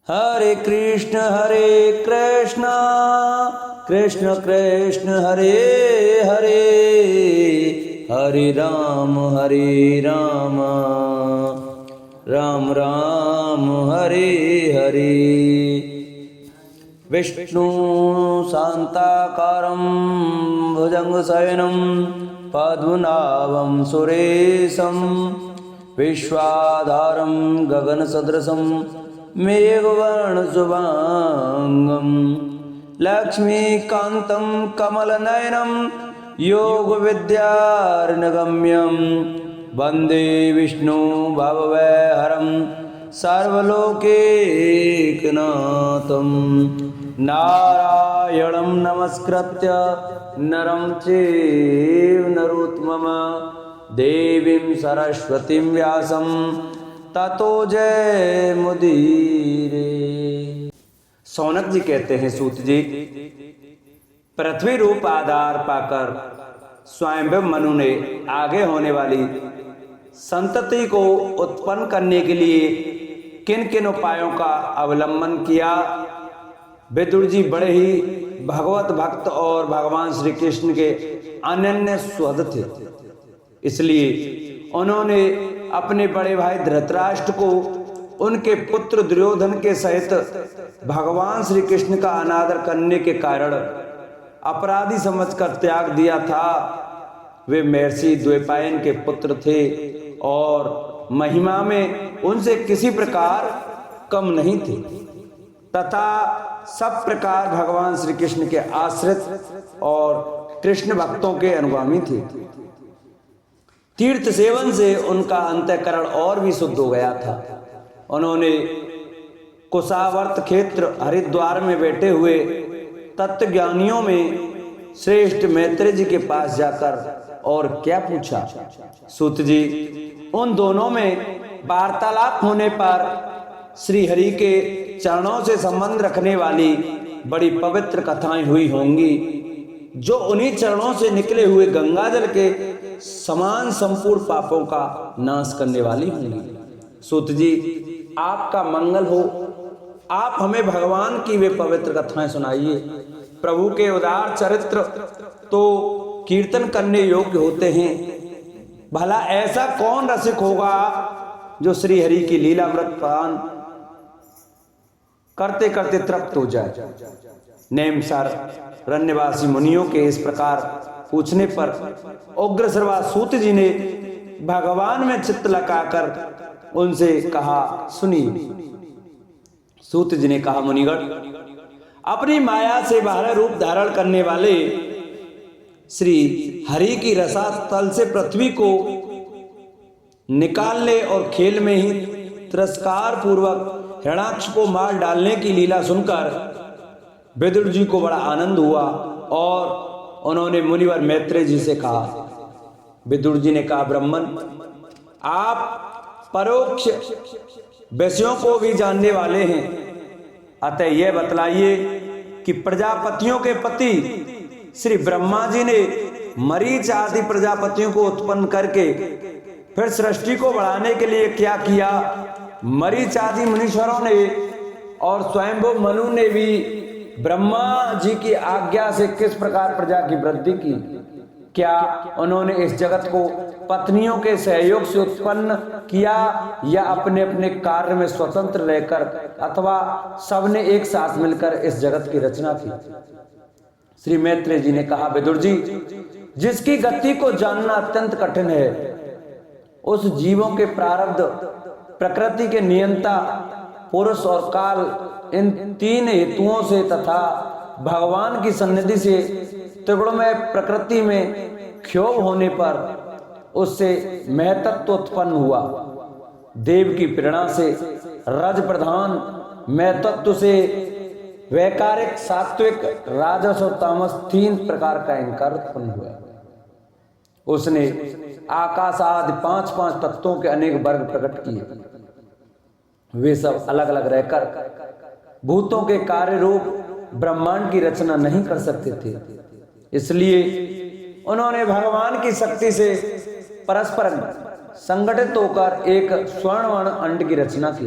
हरे कृष्ण कृष्ण कृष्ण हरे हरे, हरे राम राम राम हरे हरे। विष्णु शांताकारं भुजंगशयनं पद्मनाभं सुरेशं, विश्वाधारं गगनसदृशं मेघवर्णशुभांगं, लक्ष्मीकान्तं कमलनयनं योगविद्यार्णगम्यं, वन्दे विष्णु भवभयहरं सर्वलोकैकनाथं। नारायणं नमस्कृत्य नरं चैव नरोत्तमं, देवीं सरस्वतीं व्यासं ततो जयमुदीरये। सौनक जी कहते हैं, सूत जी, पृथ्वी रूप आधार पाकर स्वयंभव मनु ने आगे होने वाली संतति को उत्पन्न करने के लिए किन किन उपायों का अवलंबन किया। विदुर जी बड़े ही भगवत भक्त और भगवान श्री कृष्ण के अनन्य सुहृद थे, इसलिए उन्होंने अपने बड़े भाई धृतराष्ट्र को उनके पुत्र दुर्योधन के सहित भगवान श्री कृष्ण का अनादर करने के कारण अपराधी समझकर त्याग दिया था। वे महर्षि द्वैपायन के पुत्र थे और महिमा में उनसे किसी प्रकार कम नहीं थे, तथा सब प्रकार भगवान श्री कृष्ण के आश्रित और कृष्ण भक्तों के अनुगामी थे। तीर्थ सेवन से उनका अंतःकरण और भी शुद्ध हो गया था। उन्होंने कुशावर्त क्षेत्र हरिद्वार में बैठे हुए तत्वज्ञानियों में श्रेष्ठ मैत्रेय जी के पास जाकर और क्या पूछा। सूत जी, उन दोनों में वार्तालाप होने पर श्री हरि के चरणों से संबंध रखने वाली बड़ी पवित्र कथाएं हुई होंगी, जो उन्हीं चरणों से निकले हुए गंगा जल के समान संपूर्ण पापों का नाश करने वाली होंगी। सूत जी, आपका मंगल हो। आप हमें भगवान की वे पवित्र कथाएं सुनाइए। प्रभु के उदार चरित्र तो कीर्तन करने योग्य होते हैं। भला ऐसा कौन रसिक होगा जो श्री हरि की लीलामृत पान करते करते तृप्त हो जाए। नेमसार रण्यवासी मुनियों के इस प्रकार पूछने पर उग्र श्रवा सूत जी ने भगवान में चित्त लगाकर उनसे कहा, सुनिए। सूत जी ने कहा, मुनिगण, अपनी माया से बाह्य रूप धारण करने वाले श्री हरि की रसातल से पृथ्वी को निकालने और खेल में ही तिरस्कार पूर्वक हिरण्याक्ष को मार डालने की लीला सुनकर विदुर जी को बड़ा आनंद हुआ और उन्होंने मुनिवर मैत्रेय जी से कहा। विदुर जी ने कहा, ब्राह्मण, आप परोक्ष विषयों को भी जानने वाले हैं, अतः यह बतलाइए कि प्रजापतियों के पति श्री ब्रह्मा जी ने मरीच आदि प्रजापतियों को उत्पन्न करके फिर सृष्टि को बढ़ाने के लिए क्या किया। मरीच आदि मुनीश्वरों ने और स्वयंभू मनु ने भी ब्रह्मा जी की आज्ञा से किस प्रकार प्रजा की वृद्धि की। क्या उन्होंने इस जगत को पत्नियों के सहयोग से उत्पन्न किया या अपने अपने कार्य में स्वतंत्र रहकर, अथवा सबने एक साथ मिलकर इस जगत की रचना की। श्री मैत्रेय जी ने कहा, विदुर जी, जिसकी गति को जानना अत्यंत कठिन है, उस जीवों के प्रारब्ध, प्रकृति के नियंता पुरुष और काल, इन तीन हेतुओं से तथा भगवान की सन्निधि से त्रिगुणमय प्रकृति में क्षोभ होने पर उससे महतत्व उत्पन्न हुआ। देव की प्रेरणा से रज प्रधान महतत्व से वैकारिक, सात्विक, राजस और तामस तीन प्रकार का अहंकार उत्पन्न हुआ। उसने आकाश आदि 5-5 तत्वों के अनेक वर्ग प्रकट किए। वे सब अलग अलग रहकर भूतों के कार्य रूप ब्रह्मांड की रचना नहीं कर सकते थे, इसलिए उन्होंने भगवान की शक्ति से परस्पर संगठित होकर एक स्वर्णवर्ण अंड की रचना की।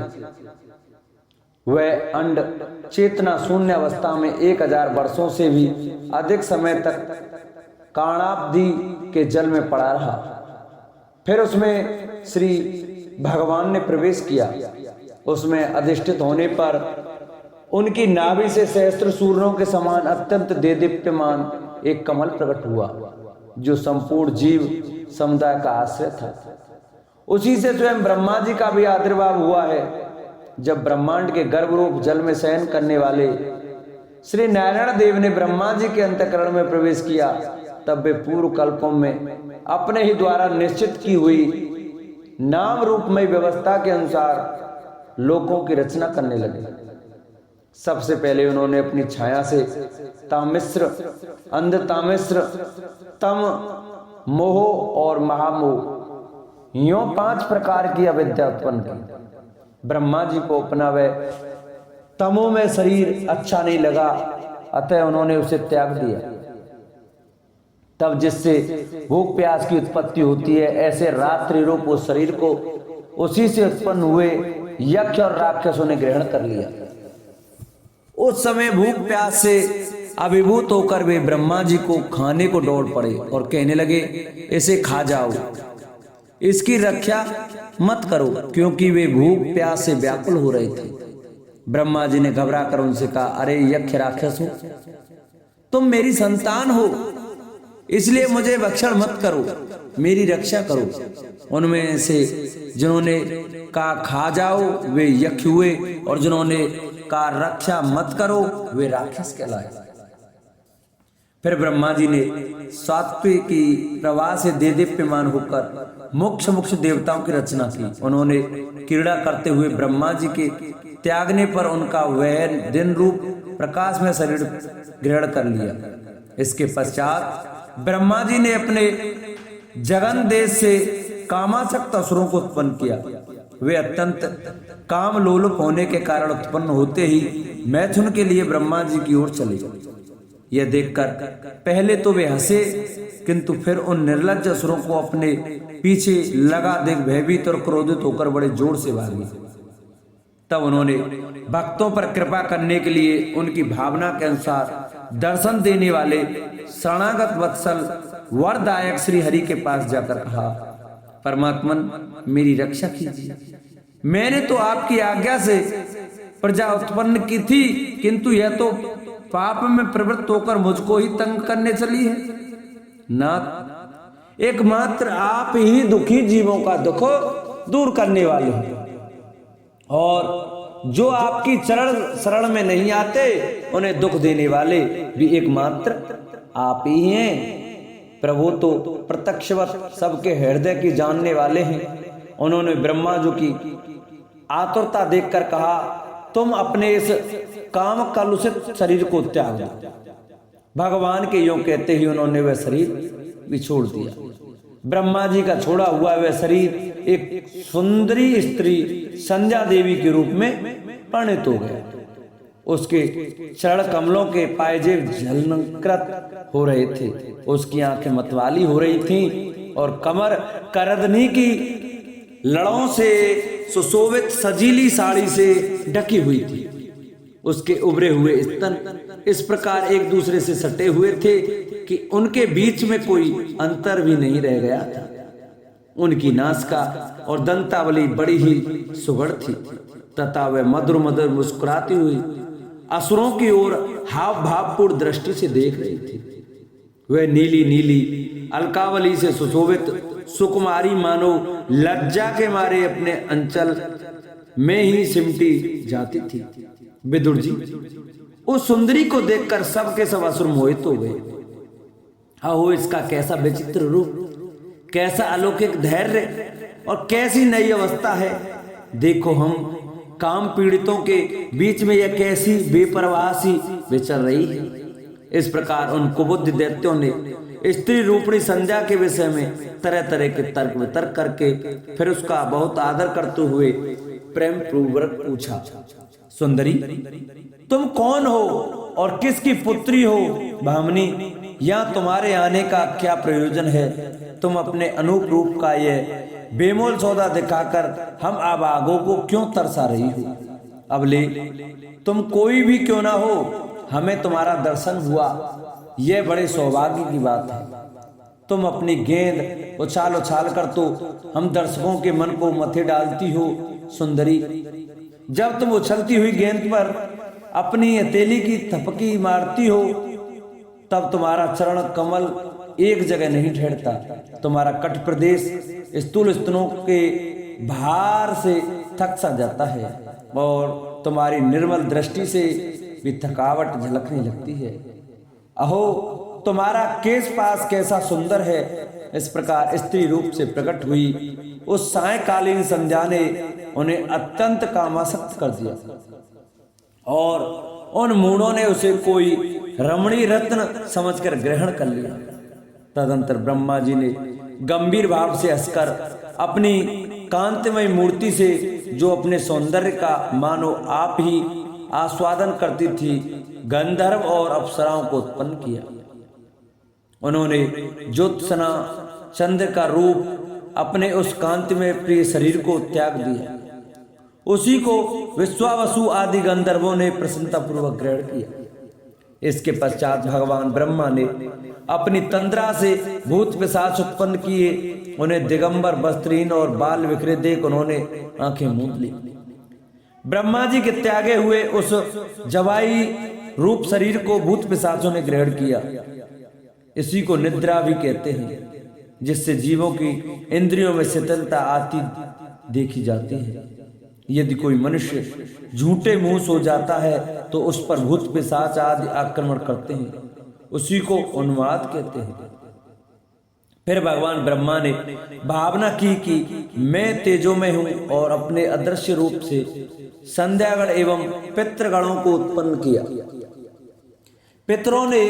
वह अंड चेतना शून्य अवस्था में 1000 वर्षों से भी अधिक समय तक काणाब्दी के जल में पड़ा रहा। फिर उसमें श्री भगवान ने प्रवेश किया। उसमें अधिष्ठित होने पर उनकी नाभि से सहस्त्र सूर्यों के समान अत्यंत देदीप्यमान एक कमल प्रकट हुआ, जो संपूर्ण जीव समुदाय का आश्रय था। उसी से स्वयं ब्रह्मा जी का भी आविर्भाव हुआ है। जब ब्रह्मांड के गर्भ रूप जल में शयन करने वाले श्री नारायण देव ने ब्रह्मा जी के अंतःकरण में प्रवेश किया, तब वे पूर्व कल्पों में अपने ही द्वारा निश्चित की हुई नाम रूपमय व्यवस्था के अनुसार लोकों की रचना करने लगे। सबसे पहले उन्होंने अपनी छाया से तामिश्र, अंध तामिश्र, तम, मोह और महामोह, यूं 5 प्रकार की अविद्या उत्पन्न की। ब्रह्मा जी को अपना वह तमो में शरीर अच्छा नहीं लगा, अतः उन्होंने उसे त्याग दिया। तब जिससे भूख प्यास की उत्पत्ति होती है, ऐसे रात्रि रूप उस शरीर को उसी से उत्पन्न हुए यक्ष और राक्षसों ने ग्रहण कर लिया। उस समय भूख प्यास से अभिभूत होकर वे ब्रह्मा जी को खाने को दौड़ पड़े और कहने लगे, इसे खा जाओ, इसकी रक्षा मत करो, क्योंकि वे भूख प्यास से व्याकुल हो रहे थे। ब्रह्मा जी ने घबरा कर उनसे कहा, अरे यक्ष राक्षस हो, तुम मेरी संतान हो, इसलिए मुझे भक्षण मत करो, मेरी रक्षा करो। उनमें से जिन्होंने कहा खा जाओ वे यक्ष हुए, और जिन्होंने कहा रक्षा मत करो वे राक्षस कहलाए। फिर ब्रह्मा जी ने सात्विकी प्रवाह से देदीप्यमान होकर मोक्ष मोक्ष देवताओं की रचना की। उन्होंने क्रीड़ा करते हुए ब्रह्मा जी के त्यागने पर उनका वह दिन रूप प्रकाश में शरीर ग्रहण कर लिया। इसके पश्चात ब्रह्मा जी ने अपने जगन देश से कामासक्त असुरों को उत्पन्न किया। वे अत्यंत काम लोलुप होने के कारण उत्पन्न होते ही मैथुन के लिए ब्रह्मा जी की ओर चले। यह देखकर पहले तो वे हंसे, किंतु फिर उन निर्लज्ज असुरों को अपने पीछे लगा देख भयभीत और क्रोधित होकर बड़े जोर से भागे। तब उन्होंने भक्तों पर कृपा करने के लिए उनकी भावना के अनुसार दर्शन देने वाले शरणागत वत्सल वरदायक श्री हरि के पास जाकर कहा, परमात्मन मेरी रक्षा कीजिए। मैंने तो आपकी आज्ञा से प्रजा उत्पन्न की थी, किंतु यह तो पाप में प्रवृत्त होकर मुझको ही तंग करने चली है। नाथ, एकमात्र आप ही दुखी जीवों का दुख दूर करने वाले हैं, और जो आपकी चरण शरण में नहीं आते उन्हें दुख देने वाले भी एकमात्र आप ही हैं। प्रभु तो प्रत्यक्षवत सबके हृदय की जानने वाले हैं। उन्होंने ब्रह्मा जी की आतुरता देखकर कहा, तुम अपने इस काम कलुषित शरीर को त्याग दो। भगवान के यों कहते ही उन्होंने वह शरीर भी छोड़ दिया। ब्रह्मा जी का छोड़ा हुआ वह शरीर एक सुंदरी स्त्री संध्या देवी के रूप में परिणित हो गया। उसके चरण कमलों के पायजेब झलकृत हो रहे थे, उसकी आंखें मतवाली हो रही थीं और कमर करदनी की लड़ों से सुशोभित सजीली साड़ी से ढकी हुई थी। उसके उभरे हुए स्तन इस प्रकार एक दूसरे से सटे हुए थे कि उनके बीच में कोई अंतर भी नहीं रह गया था। उनकी नासिका और दंतावली बड़ी ही सुघड़ थी तथा वह मधुर मधुर मुस्कुराती हुई असुरों की ओर हाव भावपूर्ण दृष्टि से देख रही थी। वह नीली नीली अलकावली से सुशोभित सुकुमारी मानो लज्जा के मारे अपने अंचल में ही सिमटी जाती थी। विदुर जी उस सुंदरी को देखकर सबके सब असुर मोहित हो गए। अहो, इसका कैसा विचित्र रूप, कैसा अलौकिक धैर्य और कैसी नई अवस्था है। देखो, हम काम पीड़ितों के बीच में यह कैसी बेपरवाह सी विचर रही है। इस प्रकार उन कुबुद्धि दैत्यों ने स्त्री रूपणी संध्या के विषय में तरह तरह के तर्क वितर्क करके फिर उसका बहुत आदर करते हुए प्रेम पूर्वक पूछा, सुंदरी तुम कौन हो और किसकी पुत्री हो? भामिनी, यहाँ तुम्हारे आने का क्या प्रयोजन है? तुम अपने अनूप रूप का यह बेमोल सौदा दिखाकर हम अभागों को क्यों तरसा रही हो? अब ले, तुम कोई भी क्यों ना हो, हमें तुम्हारा दर्शन हुआ, यह बड़े सौभाग्य की बात है। तुम अपनी गेंद उछाल उछाल कर तो हम दर्शकों के मन को मथे डालती हो सुंदरी। जब तुम उछलती हुई गेंद पर अपनी हथेली की थपकी मारती हो, तब तुम्हारा चरण कमल एक जगह नहीं ठहरता। तुम्हारा कट प्रदेश स्थूल स्तनों के भार से थक सा जाता है और तुम्हारी निर्मल दृष्टि से भी थकावट झलकने लगती है। अहो, तुम्हारा केश पास कैसा सुंदर है। इस प्रकार स्त्री रूप से प्रकट हुई उस सायकालीन संध्या ने उन्हें अत्यंत कामासक्त कर दिया और उन मूढ़ों ने उसे कोई रमणीय रत्न समझकर ग्रहण कर लिया। तदंतर ब्रह्मा जी ने गंभीर भाव से हंसकर अपनी कांतिमय मूर्ति से, जो अपने सौंदर्य का मानो आप ही आस्वादन करती थी, गंधर्व और अप्सराओं को उत्पन्न किया। उन्होंने ज्योत्सना चंद्र का रूप अपने उस कांतिमय प्रिय शरीर को त्याग दिया। उसी को विश्वावसु आदि गंधर्वों ने प्रसन्नतापूर्वक ग्रहण किया। इसके पश्चात भगवान ब्रह्मा ने अपनी तंद्रा से भूत पिशाच उत्पन्न किए। उन्हें दिगंबर वस्त्रहीन और बाल बिखरे देख उन्होंने आंखें मूंद ली। ब्रह्मा जी के त्यागे हुए उस जवाई रूप शरीर को भूत पिशाचों ने ग्रहण किया। इसी को निद्रा भी कहते हैं, जिससे जीवों की इंद्रियों में शिथिलता आती देखी जाती है। यदि कोई मनुष्य झूठे मुंह सो जाता है तो उस पर भूत पिशाच आदि आक्रमण करते हैं। उसी को उन्माद कहते हैं। फिर भगवान ब्रह्मा ने भावना की कि मैं तेजोमय हूं और अपने अदृश्य रूप से संध्यागण एवं पितृगणों को उत्पन्न किया। पितरों ने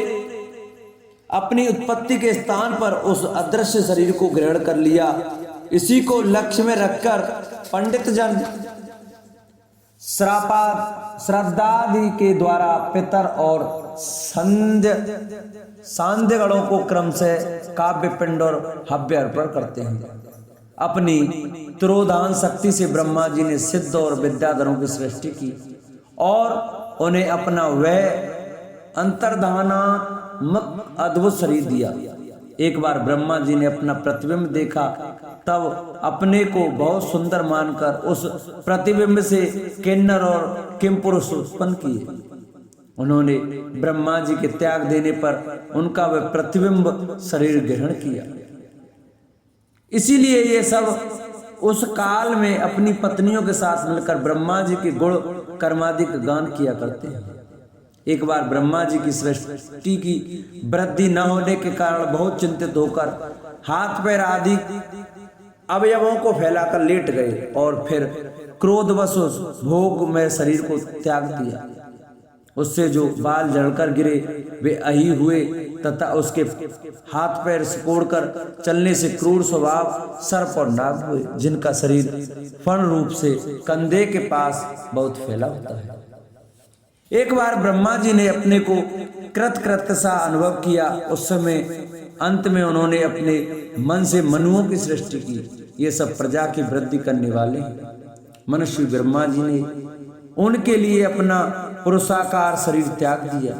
अपनी उत्पत्ति के स्थान पर उस अदृश्य शरीर को ग्रहण कर लिया। इसी को लक्ष्य में रखकर पंडित जन श्राद्धादि के द्वारा पितर और सांध्यगणों को क्रम से काव्य पिंड और हव्य अर्पण करते हैं। अपनी तिरोधान शक्ति से ब्रह्मा जी ने सिद्ध और विद्याधरों की सृष्टि की और उन्हें अपना वह अंतर्धानात्मक अद्भुत शरीर दिया। एक बार ब्रह्मा जी ने अपना प्रतिबिंब देखा, तब अपने को बहुत सुंदर मानकर उस प्रतिबिंब से किन्नर और किमपुरुष उत्पन्न किए। उन्होंने ब्रह्मा जी के त्याग देने पर उनका वह प्रतिबिंब शरीर ग्रहण किया। इसीलिए ये सब उस काल में अपनी पत्नियों के साथ मिलकर ब्रह्मा जी के गुण कर्मादि का गान किया करते हैं। एक बार ब्रह्मा जी की सृष्टि की वृद्धि न होने के कारण बहुत चिंतित होकर हाथ पैर आदि अवयवों को फैलाकर लेट गए और फिर क्रोधवश भोग में शरीर को त्याग दिया। उससे जो बाल जलकर गिरे वे अही हुए तथा उसके हाथ पैर सिकोड़कर चलने से क्रूर स्वभाव सर्प और नाग हुए, जिनका शरीर फण रूप से कंधे के पास बहुत फैला होता है। एक बार ब्रह्मा जी ने अपने को कृत सा अनुभव किया। उस समय अंत में उन्होंने अपने मन से मनुओं की सृष्टि की। ये सब प्रजा की वृद्धि करने वाले मनुष्य ब्रह्मा जी ने उनके लिए अपना पुरुषाकार शरीर त्याग दिया।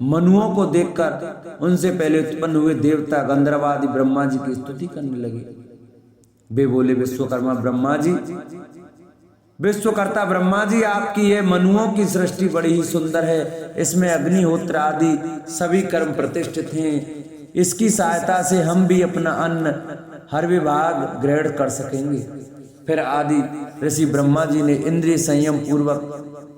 मनुओं को देखकर उनसे पहले उत्पन्न हुए देवता गंधर्वादि ब्रह्मा जी की स्तुति करने लगे। वे बोले, विश्वकर्मा ब्रह्मा जी, विश्वकर्ता ब्रह्मा जी, आपकी यह मनुओं की सृष्टि बड़ी ही सुंदर है। इसमें अग्निहोत्र आदि सभी कर्म प्रतिष्ठित हैं। इसकी सहायता से हम भी अपना अन्न हर विभाग ग्रहण कर सकेंगे। फिर आदि ऋषि ब्रह्मा जी ने इंद्रिय संयम पूर्वक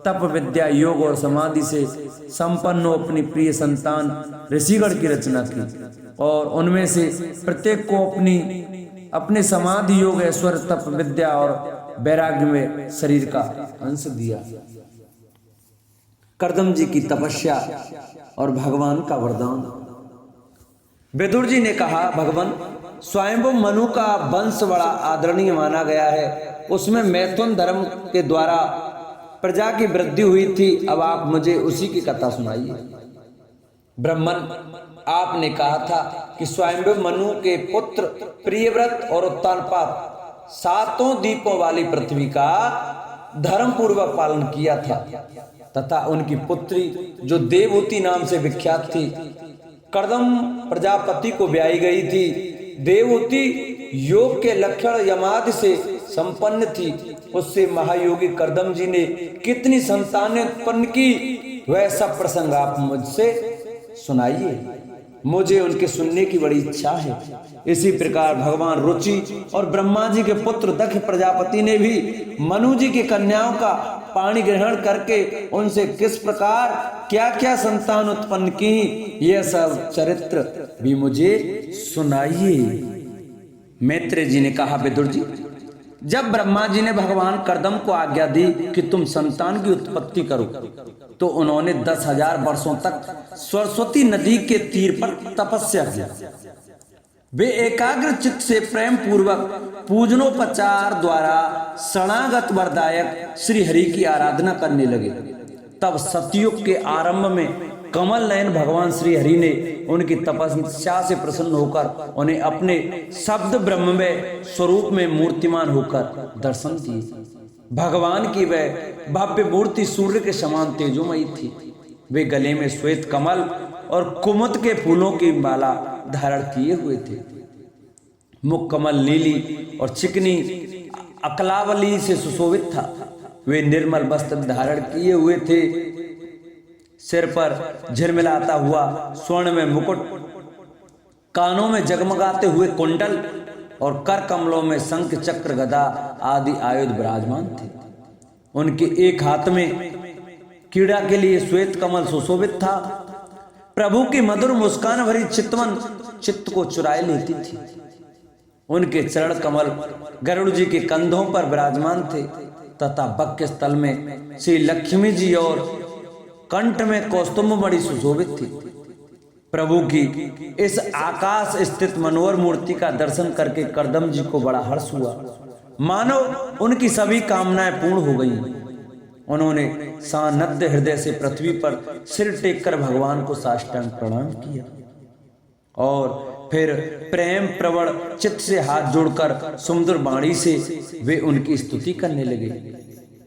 तप विद्या योग और समाधि से संपन्न अपनी प्रिय संतान ऋषिगण की रचना की और उनमें से प्रत्येक को अपने समाधि योग ऐश्वर्य तप विद्या और वैराग्य में शरीर का अंश दिया। कर्दम जी की तपस्या और भगवान का वरदान। विदुर जी ने कहा, भगवान, स्वयंभू मनु का वंश बड़ा आदरणीय माना गया है। उसमें मैथुन धर्म के द्वारा प्रजा की वृद्धि हुई थी। अब आप मुझे उसी की कथा सुनाइए। ब्राह्मण, आपने कहा था कि स्वयंभू मनु के पुत्र प्रियव्रत और उत्तानपाद सातों दीपों वाली पृथ्वी का धर्म पूर्वक पालन किया था तथा उनकी पुत्री जो देवहूति नाम से विख्यात थी कर्दम प्रजापति को ब्याही गई थी। देवहूति योग के लक्षण यमादि से संपन्न थी। उससे महायोगी कर्दम जी ने कितनी संतानें उत्पन्न की वह सब प्रसंग आप मुझसे सुनाइए, मुझे उनके सुनने की बड़ी इच्छा है। इसी प्रकार भगवान रुचि और ब्रह्मा जी के पुत्र दक्ष प्रजापति ने भी मनु जी की कन्याओं का पाणी ग्रहण करके उनसे किस प्रकार क्या क्या संतान उत्पन्न की यह सब चरित्र भी मुझे सुनाइए। मैत्रेय जी ने कहा, विदुर जी, जब ब्रह्मा जी ने भगवान कर्दम को आज्ञा दी कि तुम संतान की उत्पत्ति करो तो उन्होंने 10,000 वर्षों तक सरस्वती नदी के तीर पर तपस्या की। वे एकाग्र चित्त से प्रेम पूर्वक पूजनोपचार द्वारा शरणागत वरदायक श्री हरि की आराधना करने लगे। तब सतयुग के आरंभ में कमल नयन भगवान श्री हरि ने उनकी तपस्या से प्रसन्न होकर उन्हें अपने शब्द ब्रह्ममय स्वरूप में मूर्तिमान होकर दर्शन दिए। भगवान की वह भव्य मूर्ति सूर्य के समान तेजोमयी थी। वे गले में श्वेत कमल और कुमुद के फूलों की माला धारण किए हुए थे। मुख कमल नीली और चिकनी अकलावली से सुशोभित था। वे निर्मल वस्त्र धारण किए हुए थे। सिर पर झिलमिलाता हुआ स्वर्ण में मुकुट, कानों में जगमगाते हुए कुंडल और कर कमलों में शंख चक्र गदा आदि आयुध विराजमान थे। उनके एक हाथ में कीड़ा के लिए श्वेत कमल सुशोभित था। प्रभु की मधुर मुस्कान भरी चितवन चित्त को चुराए लेती थी। उनके चरण कमल गरुड़ जी के कंधों पर विराजमान थे तथा वक्ष स्थल में श्री लक्ष्मी जी और कंठ में कौस्तुभ बड़ी सुशोभित थी। प्रभु की इस आकाश स्थित मनोहर मूर्ति का दर्शन करके कर्दम जी को बड़ा हर्ष हुआ, मानो उनकी सभी कामनाएं पूर्ण हो गई। उन्होंने सानध्य हृदय से पृथ्वी पर सिर टेककर भगवान को साष्टांग प्रणाम किया और फिर प्रेम प्रवण चित्त से हाथ जोड़कर सुंदर वाणी से वे उनकी स्तुति करने लगे।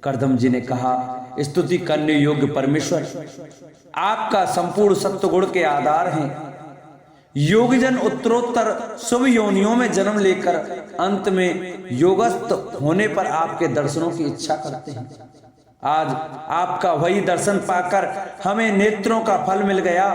कर्दम जी ने कहा, स्तुति करने योग्य परमेश्वर, आपका संपूर्ण सत्व गुण के आधार हैं। योगजन उत्तरोत्तर शुभ योनियों में जन्म लेकर अंत में योगस्थ होने पर आपके दर्शनों की इच्छा करते हैं। आज आपका वही दर्शन पाकर हमें नेत्रों का फल मिल गया।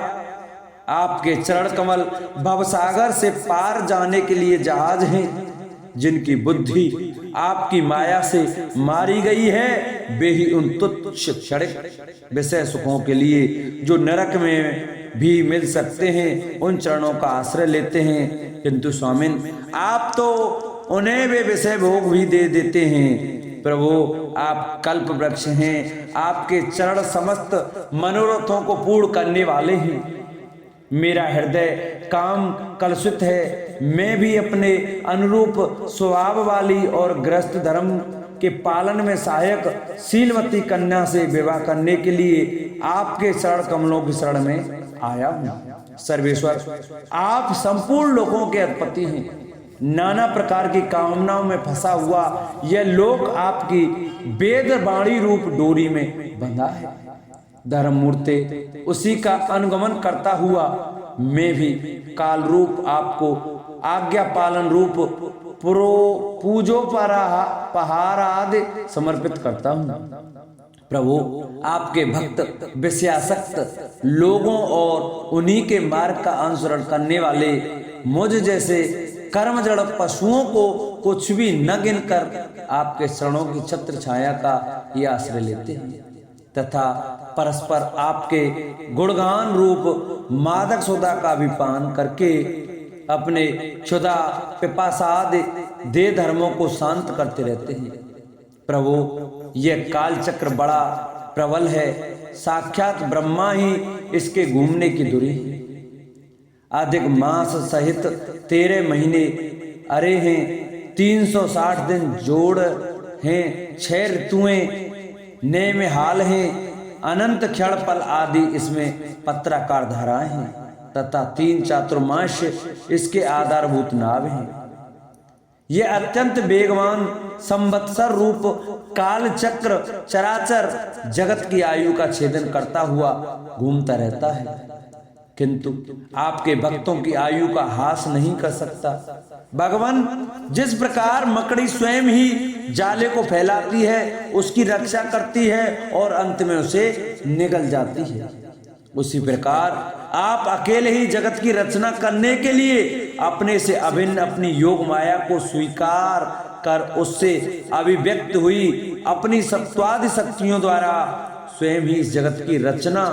आपके चरण कमल भवसागर से पार जाने के लिए जहाज हैं। जिनकी बुद्धि आपकी माया से मारी गई है वे ही उन तुच्छ क्षणिक विषय सुखों के लिए जो नरक में भी मिल सकते हैं उन चरणों का आश्रय लेते हैं। किंतु स्वामिन, आप तो उन्हें वे विषय भोग भी दे देते हैं। प्रभु, आप कल्प वृक्ष हैं। आपके चरण समस्त मनोरथों को पूर्ण करने वाले हैं। मेरा हृदय काम कलुषित है। मैं भी अपने अनुरूप स्वभाव वाली और गृहस्थ धर्म के पालन में सहायक शीलवती कन्या से विवाह करने के लिए आपके चरण कमलों की शरण में आया हूँ। सर्वेश्वर, आप संपूर्ण लोकों के अधिपति हैं। नाना प्रकार की कामनाओं में फंसा हुआ यह लोक आपकी वेद वाणी रूप डोरी में बंधा है। धर्म मूर्ते उसी का अनुगमन करता हुआ मैं भी काल रूप आपको आज्ञा पालन रूप पूजो पहार आदि समर्पित करता हूँ। प्रभु, आपके भक्त विषयासक्त लोगों और उन्हीं के मार्ग का अनुसरण करने वाले मुझ जैसे कर्म जड़ पशुओं को कुछ भी न गिनकर आपके चरणों की छत्र छाया का ही आश्रय लेते हैं तथा परस्पर आपके गुणगान रूप मादक सोदा का भी पान करके अपने क्षुधा पिपासादि दे धर्मों को शांत करते रहते हैं। प्रभु, यह काल चक्र बड़ा प्रबल है। साक्षात ब्रह्मा ही इसके घूमने की धुरी है। अधिक मास सहित 13 महीने अरे हैं, 360 दिन जोड़ हैं, 6 ऋतुएं ने में हाल हैं, अनंत क्षण पल आदि इसमें पत्राकार धाराएं हैं तथा 3 चातुर्माश इसके आधारभूत नाव हैं। ये अत्यंत वेगवान संवत्सर रूप काल चक्र चराचर जगत की आयु का छेदन करता हुआ घूमता रहता है, किंतु आपके भक्तों की आयु का हास नहीं कर सकता। भगवान, जिस प्रकार मकड़ी स्वयं ही जाले को फैलाती है, उसकी रक्षा करती है और अंत में उसे निगल जाती है, उसी प्रकार आप अकेले ही जगत की रचना करने के लिए अपने से अभिन्न अपनी योग माया को स्वीकार कर उससे अभिव्यक्त हुई अपनी सत्वादि शक्तियों द्वारा स्वयं ही इस जगत की रचना,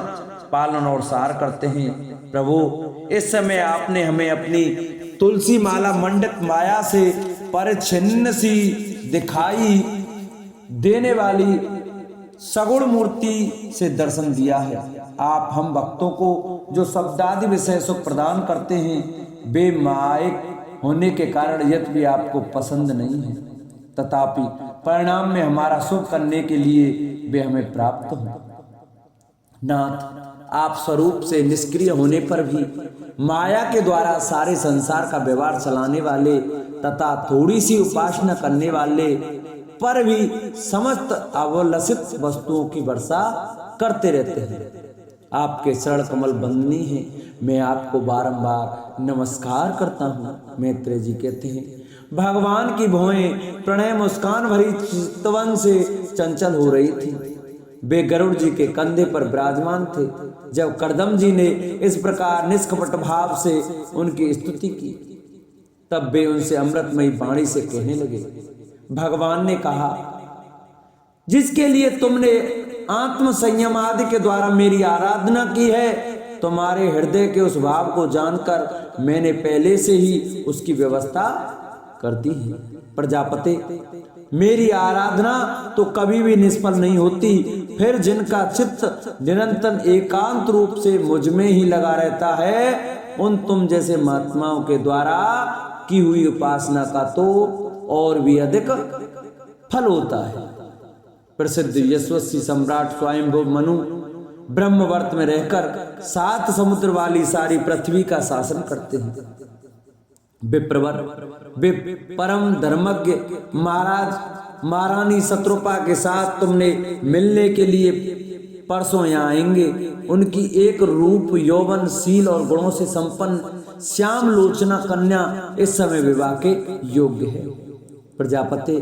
पालन और सार करते हैं। प्रभु, इस समय आपने हमें अपनी तुलसी माला मंडित माया से परिच्छिन्न सी दिखाई देने वाली सगुण मूर्ति से दर्शन दिया है। आप हम भक्तों को जो शब्दादि विषय सुख प्रदान करते हैं, वे मायिक होने के कारण यद्यपि आपको पसंद नहीं है, तथापि परिणाम में हमारा सुख करने के लिए वे हमें प्राप्त हो। नाथ, आप स्वरूप से निष्क्रिय होने पर भी माया के द्वारा सारे संसार का व्यवहार चलाने वाले तथा थोड़ी सी उपासना करने वाले पर भी समस्त अवलसित वस्तुओं की वर्षा करते रहते हैं। आपके चरण कमल बंदनी है, मैं आपको बारंबार नमस्कार करता हूँ। मैत्रेय जी कहते हैं, भगवान की भौहें प्रणय मुस्कान भरी चितवन से चंचल हो रही थी। वे गरुड़ जी के कंधे पर विराजमान थे। जब कर्दम जी ने इस प्रकार निष्कपट भाव से उनकी स्तुति की, तब वे उनसे अमृतमयी वाणी से कहने लगे। भगवान ने कहा, जिसके लिए तुमने आत्म संयम आदि के द्वारा मेरी आराधना की है, तुम्हारे हृदय के उस भाव को जानकर मैंने पहले से ही उसकी व्यवस्था कर दी है। प्रजापति, मेरी आराधना तो कभी भी निष्फल नहीं होती, फिर जिनका चित्त निरंतर एकांत रूप से मुझ में ही लगा रहता है, उन तुम जैसे महात्माओं के द्वारा की हुई उपासना का तो और भी अधिक फल होता है। प्रसिद्ध यशस्वी सम्राट स्वयंभू मनु ब्रह्मवर्त में रहकर 7 समुद्र वाली सारी पृथ्वी का शासन करते हैं। विप्रवर, वे परम धर्मज्ञ महाराज महारानी शत्रुपा के साथ तुमने मिलने के लिए परसों यहाँ आएंगे। उनकी एक रूप यौवन शील और गुणों से संपन्न श्याम लोचना कन्या इस समय विवाह के योग्य है। प्रजापति,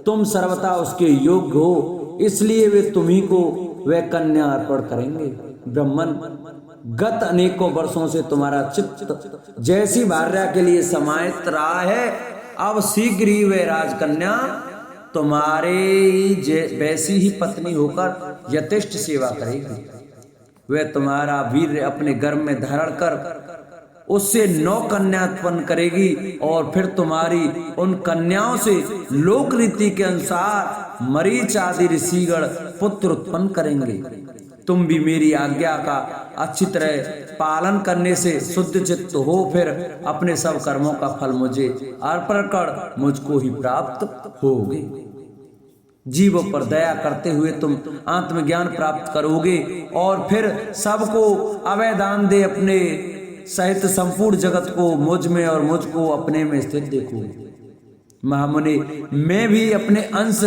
तुम सर्वथा उसके योग्य हो, इसलिए वे तुम्ही को वह कन्या अर्पण करेंगे। ब्राह्मण, गत अनेकों वर्षों से तुम्हारा चित्त जैसी भार्या के लिए समाहित रहा है, अब शीघ्र ही वह राजकन्या तुम्हारे वैसी ही पत्नी होकर यथेष्ट सेवा करेगी। वह तुम्हारा वीर अपने गर्भ में धारण कर उससे 9 कन्या उत्पन्न करेगी और फिर तुम्हारी उन कन्याओं से लोक रीति के अनुसार मरीच आदि ऋषिगण पुत्र उत्पन्न करेंगे। तुम भी मेरी आज्ञा का अच्छी तरह पालन करने से शुद्ध चित्त हो, फिर अपने सब कर्मों का फल मुझे अर्पण कर मुझको ही प्राप्त होगे। जीवों पर दया करते हुए तुम आत्मज्ञान प्राप्त करोगे और फिर सबको अवैदान दे अपने सहित संपूर्ण जगत को मुझ में और मुझको अपने में स्थित देखोगे। महामुनि, मैं भी अपने अंश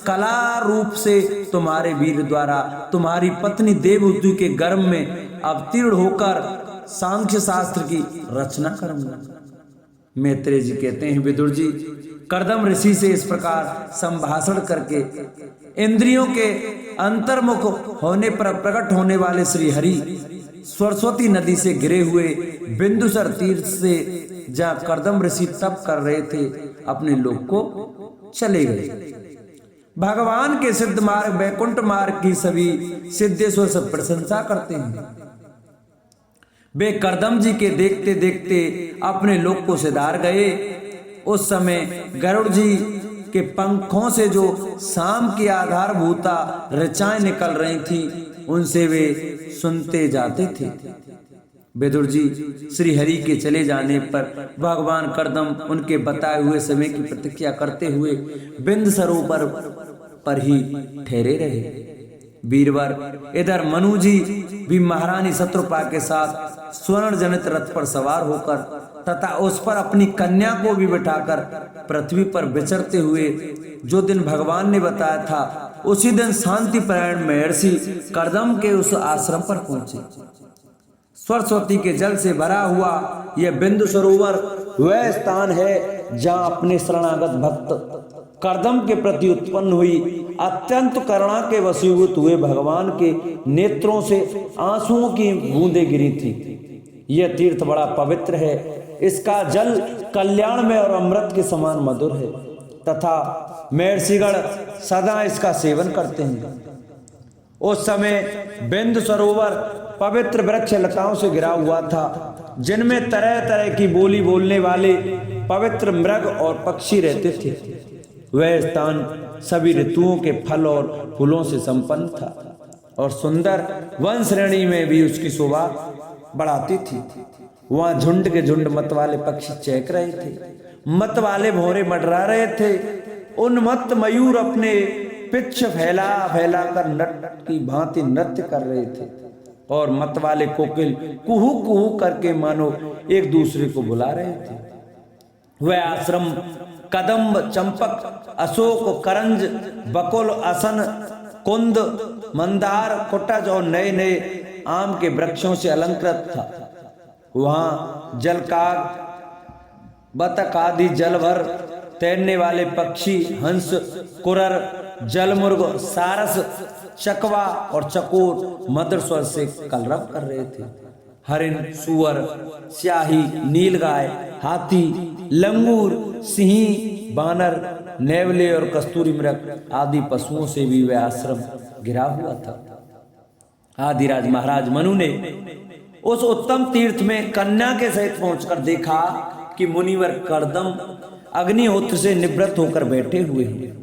कला रूप से तुम्हारे वीर द्वारा तुम्हारी पत्नी देवहूति के गर्भ में अवतीर्ण होकर सांख्य शास्त्र की रचना करूंगा। मैत्रेय जी कहते हैं, विदुर जी कर्दम ऋषि से इस प्रकार संभाषण करके इंद्रियों के अंतर्मुख होने पर प्रकट होने वाले श्री हरि सरस्वती नदी से घिरे हुए बिंदुसर तीर्थ से जहाँ कर्दम ऋषि तप कर रहे थे अपने लोक को चले गए। भगवान के सिद्ध मार्ग वैकुंठ मार्ग की सभी सिद्धेश्वर से प्रशंसा करते हैं। वे कर्दम जी के देखते देखते अपने लोक को सिधार गए। उस समय गरुड़ जी के पंखों से जो शाम की आधारभूता ऋचाएं निकल रही थी, उनसे वे सुनते जाते थे। विदुर जी, श्री हरि के चले जाने पर भगवान कर्दम उनके बताए हुए समय की प्रतीक्षा करते हुए बिंद सरोवर पर ही ठहरे रहे। वीरवर, इधर मनु जी भी महारानी शत्रुपा के साथ स्वर्ण जनित रथ पर सवार होकर तथा उस पर अपनी कन्या को भी बिठाकर पृथ्वी पर विचरते हुए जो दिन भगवान ने बताया था उसी दिन शांतिपरायण महर्षि कर्दम के उस आश्रम पर पहुंचे। सरस्वती के जल से भरा हुआ यह बिंदु सरोवर वह स्थान है जहां अपने शरणागत भक्त कर्दम के प्रति उत्पन्न हुई अत्यंत करुणा के वशीभूत हुए भगवान के नेत्रों से आंसुओं की बूंदें गिरी थी। यह तीर्थ बड़ा पवित्र है, इसका जल कल्याण में और अमृत के समान मधुर है तथा महर्षिगण सदा इसका सेवन करते हैं। उस समय बिंदु सरोवर पवित्र वृक्ष लताओं से घिरा हुआ था, जिनमें तरह तरह की बोली बोलने वाले पवित्र मृग और पक्षी रहते थे। वह स्थान सभी ऋतुओं के फल और फूलों से संपन्न था और सुंदर वन श्रेणी में भी उसकी शोभा बढ़ाती थी। वहां झुंड के झुंड मत वाले पक्षी चहक रहे थे, मत वाले भौरे मंडरा रहे थे। उन्मत्त मयूर अपने पिच्छ फैला फैला कर नट की भांति नृत्य कर रहे थे और मत वाले कोकिल कुहू कुहू करके मानो एक दूसरे को बुला रहे थे। वह आश्रम कदम्ब, चंपक, अशोक, करंज, बकुल, असन, कुंद, मंदार, कुटज और नए नए आम के वृक्षों से अलंकृत था। वहां जलकाग, बतख आदि जल भर तैरने वाले पक्षी, हंस, कुरर, जलमुर्ग, सारस, चकवा और चकोर मधुर स्वर से कलरव कर रहे थे। हरिण, सुअर, स्याही, नीलगाय, हाथी, लंगूर, सिंह, बानर, नेवले और कस्तूरी मृग आदि पशुओं से भी वह आश्रम घिरा हुआ था। आदिराज महाराज मनु ने उस उत्तम तीर्थ में कन्या के सहित पहुंचकर देखा कि मुनिवर कर्दम अग्निहोत्र से निवृत्त होकर बैठे हुए हैं।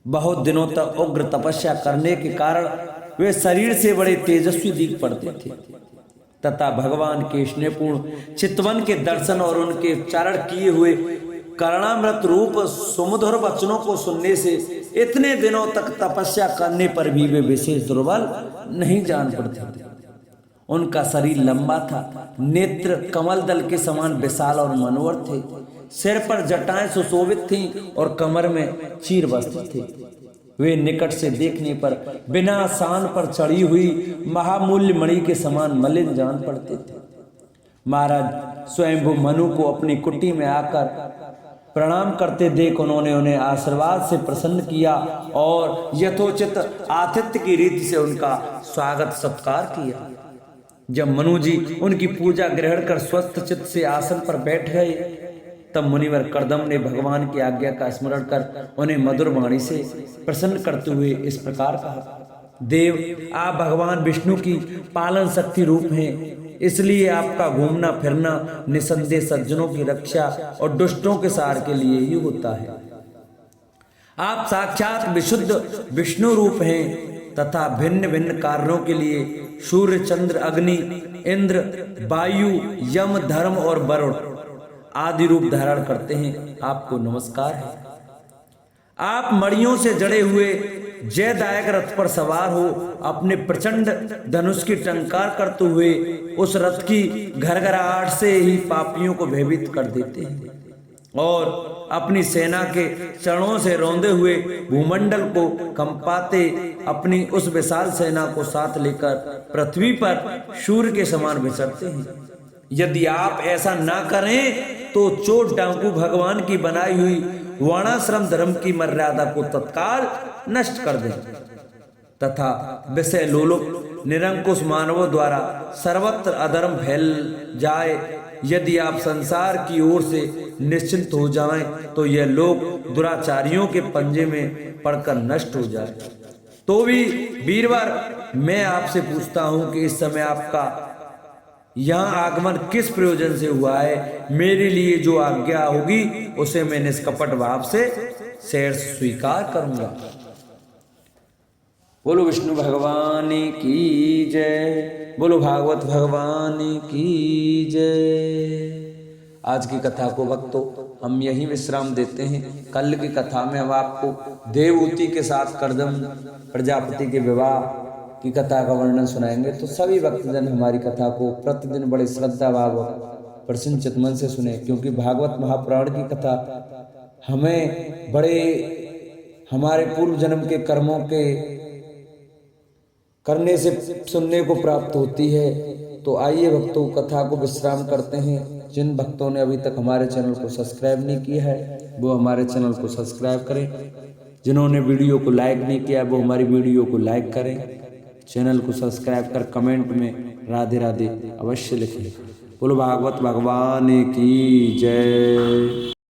बहुत दिनों तक उग्र तपस्या करने के कारण वे शरीर से बड़े तेजस्वी दिख पड़ते थे तथा भगवान के स्नेहपूर्ण चितवन के दर्शन और उनके उच्चारण किए हुए करुणामृत रूप सुमधुर वचनों को सुनने से इतने दिनों तक तपस्या करने पर भी वे विशेष दुर्बल नहीं जान पड़ते थे। उनका शरीर लंबा था, नेत्र कमल दल के समान विशाल और मनोहर थे, सिर पर जटाएं सुशोभित थीं और कमर में चीर वस्त्र थे। वे निकट से देखने पर बिना शान पर चढ़ी हुई महामूल्य मणि के समान मलिन जान पड़ते थे। महाराज स्वयंभू मनु को अपनी कुटी में आकर प्रणाम करते देख उन्होंने उन्हें आशीर्वाद से प्रसन्न किया और यथोचित आतिथ्य की रीति से उनका स्वागत सत्कार किया। जब मनु जी उनकी पूजा ग्रहण कर स्वस्थ चित्त से आसन पर बैठ गए तब मुनिवर कर्दम ने भगवान की आज्ञा का स्मरण कर उन्हें मधुर वाणी से प्रसन्न करते हुए इस प्रकार कहा, देव, आप भगवान विष्णु की पालन शक्ति रूप हैं, इसलिए आपका घूमना फिरना निसंदेह सज्जनों की रक्षा और दुष्टों के सार के लिए ही होता है। आप साक्षात विशुद्ध विष्णु रूप हैं तथा भिन्न भिन्न कार्यों के लिए सूर्य, चंद्र, अग्नि, इंद्र, वायु, यम, धर्म और वरुण आदि रूप धारण करते हैं। आपको नमस्कार है। आप मणियों से जड़े हुए जयदायक रथ पर सवार हो अपने प्रचंड धनुष की टंकार करते हुए उस रथ की घरघराहट से ही पापियों को भयभीत कर देते हैं और अपनी सेना के चरणों से रौंदे हुए भूमंडल को कंपाते अपनी उस विशाल सेना को साथ लेकर पृथ्वी पर सूर्य के समान विचरते हैं। यदि आप ऐसा ना करें तो चोट डाकू भगवान की बनाई हुई वर्णाश्रम धर्म की मर्यादा को तत्काल नष्ट कर दें तथा विषय लोलुप निरंकुश मानवों द्वारा सर्वत्र अधर्म फैल जाए। यदि आप संसार की ओर से निश्चिंत हो जाएं तो यह लोग दुराचारियों के पंजे में पड़कर नष्ट हो जाए। तो भी वीरवर, मैं आपसे पूछता हूं कि इस समय आपका यहाँ आगमन किस प्रयोजन से हुआ है? मेरे लिए जो आज्ञा होगी उसे मैं निष्कपट भाव से स्वीकार करूंगा। बोलो विष्णु भगवान की जय, बोलो भागवत भगवान की जय। आज की कथा को भक्तों हम यहीं विश्राम देते हैं। कल की कथा में हम आपको देवहूति के साथ कर्दम प्रजापति के विवाह की कथा का वर्णन सुनाएंगे। तो सभी भक्तजन हमारी कथा को प्रतिदिन बड़े श्रद्धा भाव प्रसन्न चित्तमन से सुने, क्योंकि भागवत महापुराण की कथा हमें बड़े हमारे पूर्व जन्म के कर्मों के करने से सुनने को प्राप्त होती है। तो आइए भक्तों, कथा को विश्राम करते हैं। जिन भक्तों ने अभी तक हमारे चैनल को सब्सक्राइब नहीं किया है वो हमारे चैनल को सब्सक्राइब करें। जिन्होंने वीडियो को लाइक नहीं किया वो हमारी वीडियो को लाइक करें। चैनल को सब्सक्राइब कर कमेंट में राधे राधे अवश्य लिखें। बोलो भागवत भगवान की जय।